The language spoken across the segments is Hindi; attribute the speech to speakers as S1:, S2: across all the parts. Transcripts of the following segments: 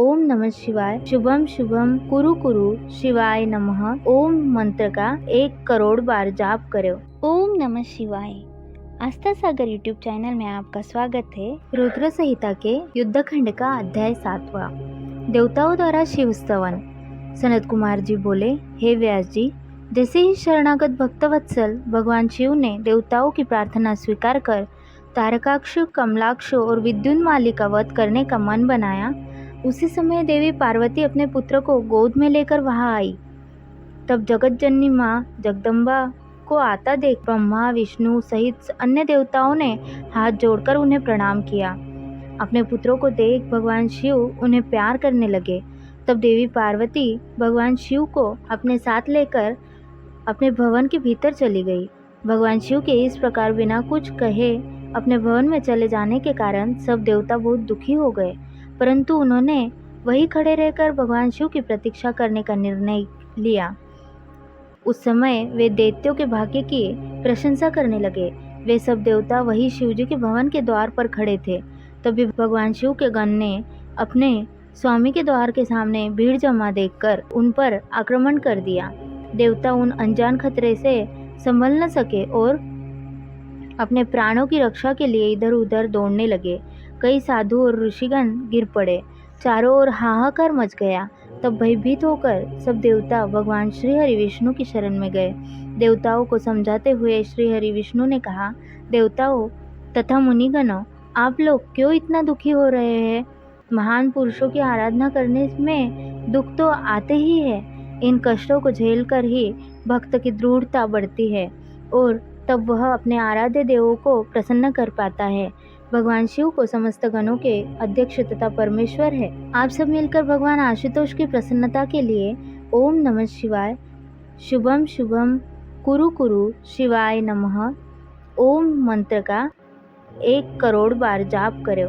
S1: ओम नमः शिवाय, शुभम शुभम कुरु कुरु शिवाय नमः। ओम मंत्र का 1 करोड़ बार जाप करो।
S2: ओम नमः शिवाय। आस्था सागर यूट्यूब चैनल में आपका स्वागत है।
S1: रुद्र संहिता के युद्धखंड का अध्याय 7वां। देवताओं द्वारा शिव स्तवन। सनत कुमार जी बोले, हे व्यास जी, जैसे ही शरणागत भक्तवत्सल भगवान शिव ने देवताओं की प्रार्थना स्वीकार कर तारकाक्ष, कमलाक्ष और विद्युन्माली का वध करने का मन बनाया, उसी समय देवी पार्वती अपने पुत्र को गोद में लेकर वहां आई। तब जगत जननी माँ जगदम्बा को आता देख ब्रह्मा, विष्णु सहित अन्य देवताओं ने हाथ जोड़कर उन्हें प्रणाम किया। अपने पुत्रों को देख भगवान शिव उन्हें प्यार करने लगे। तब देवी पार्वती भगवान शिव को अपने साथ लेकर अपने भवन के भीतर चली गई। भगवान शिव के इस प्रकार बिना कुछ कहे अपने भवन में चले जाने के कारण सब देवता बहुत दुखी हो गए, परंतु उन्होंने वहीं खड़े रहकर भगवान शिव की प्रतीक्षा करने का निर्णय लिया। उस समय वे दैत्यों के भाग्य की प्रशंसा करने लगे। वे सब देवता वही शिव जी के भवन के द्वार पर खड़े थे। तभी भगवान शिव के गण ने अपने स्वामी के द्वार के सामने भीड़ जमा देखकर उन पर आक्रमण कर दिया। देवता उन अनजान खतरे से संभल न सके और अपने प्राणों की रक्षा के लिए इधर उधर दौड़ने लगे। कई साधु और ऋषिगण गिर पड़े। चारों ओर हाहाकार मच गया। तब भयभीत होकर सब देवता भगवान श्री हरि विष्णु की शरण में गए। देवताओं को समझाते हुए श्री हरि विष्णु ने कहा, देवताओं तथा मुनिगणों, आप लोग क्यों इतना दुखी हो रहे हैं? महान पुरुषों की आराधना करने में दुख तो आते ही है। इन कष्टों को झेलकर ही भक्त की दृढ़ता बढ़ती है और तब वह अपने आराध्य देवों को प्रसन्न कर पाता है। भगवान शिव को समस्त गणों के अध्यक्ष तथा परमेश्वर है। आप सब मिलकर भगवान आशुतोष की प्रसन्नता के लिए ओम नमः शिवाय, शुभम शुभम कुरु कुरु शिवाय नमः ओम मंत्र का 1 करोड़ बार जाप करो।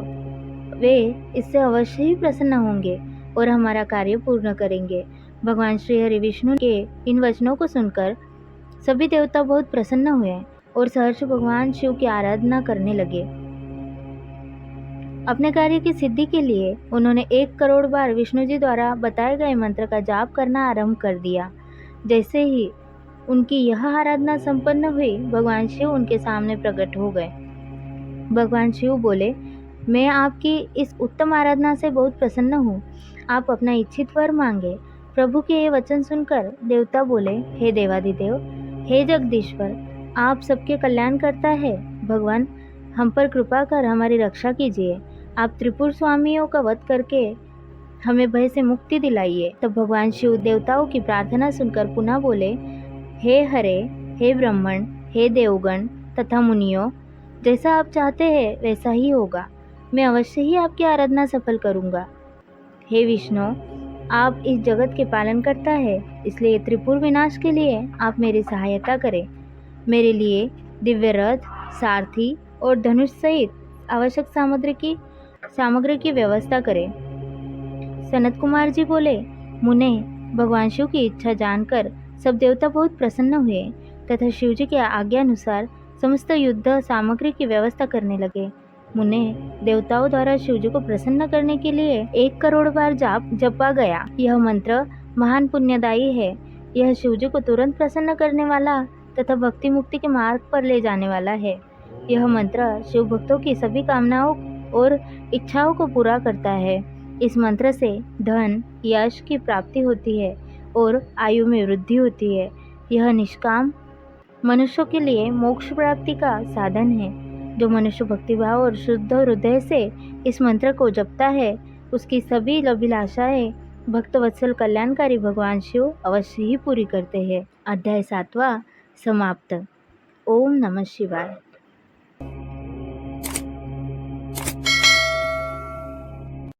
S1: वे इससे अवश्य ही प्रसन्न होंगे और हमारा कार्य पूर्ण करेंगे। भगवान श्री हरि विष्णु के इन वचनों को सुनकर सभी देवता बहुत प्रसन्न हुए और सहर्ष भगवान शिव की आराधना करने लगे। अपने कार्य की सिद्धि के लिए उन्होंने 1 करोड़ बार विष्णु जी द्वारा बताए गए मंत्र का जाप करना आरंभ कर दिया। जैसे ही उनकी यह आराधना संपन्न हुई, भगवान शिव उनके सामने प्रकट हो गए। भगवान शिव बोले, मैं आपकी इस उत्तम आराधना से बहुत प्रसन्न हूँ। आप अपना इच्छित वर मांगे। प्रभु के ये वचन सुनकर देवता बोले, हे देवाधिदेव, हे जगदीश्वर, आप सबके कल्याण करता है। भगवान, हम पर कृपा कर हमारी रक्षा कीजिए। आप त्रिपुर स्वामियों का वध करके हमें भय से मुक्ति दिलाइए। तब भगवान शिव देवताओं की प्रार्थना सुनकर पुनः बोले, हे हरे, हे ब्राह्मण, हे देवगण तथा मुनियों, जैसा आप चाहते हैं वैसा ही होगा। मैं अवश्य ही आपकी आराधना सफल करूंगा। हे विष्णु, आप इस जगत के पालन करता है, इसलिए त्रिपुर विनाश के लिए आप मेरी सहायता करें। मेरे लिए दिव्य रथ, सारथी और धनुष सहित आवश्यक सामग्री की व्यवस्था करें। सनत कुमार जी बोले, मुने, भगवान शिव की इच्छा जानकर सब देवता बहुत प्रसन्न हुए तथा शिव जी के आज्ञानुसार समस्त युद्ध सामग्री की व्यवस्था करने लगे। मुने, देवताओं द्वारा शिव जी को प्रसन्न करने के लिए 1 करोड़ बार जपा गया। यह मंत्र महान पुण्यदायी है। यह शिव जी को तुरंत प्रसन्न करने वाला तथा भक्ति मुक्ति के मार्ग पर ले जाने वाला है। यह मंत्र शिव भक्तों की सभी कामनाओं और इच्छाओं को पूरा करता है। इस मंत्र से धन, यश की प्राप्ति होती है और आयु में वृद्धि होती है। यह निष्काम मनुष्यों के लिए मोक्ष प्राप्ति का साधन है। जो मनुष्य भक्तिभाव और शुद्ध हृदय से इस मंत्र को जपता है, उसकी सभी अभिलाषाएं भक्तवत्सल कल्याणकारी भगवान शिव अवश्य ही पूरी करते हैं। अध्याय 7वां समाप्त। ओम नमः शिवाय।